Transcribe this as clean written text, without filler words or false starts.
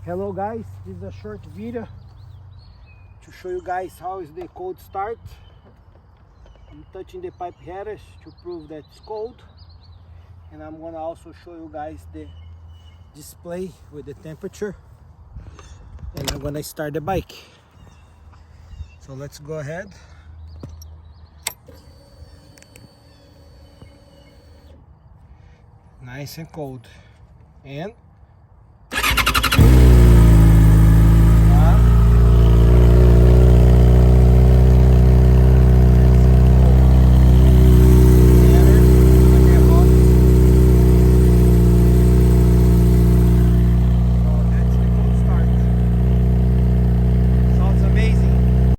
Hello guys, this is a short video to show you guys how is the cold start. I'm touching the pipe headers to prove that it's cold, and I'm gonna also show you guys the display with the temperature, and I'm gonna start the bike. So let's go ahead. Nice and cold, and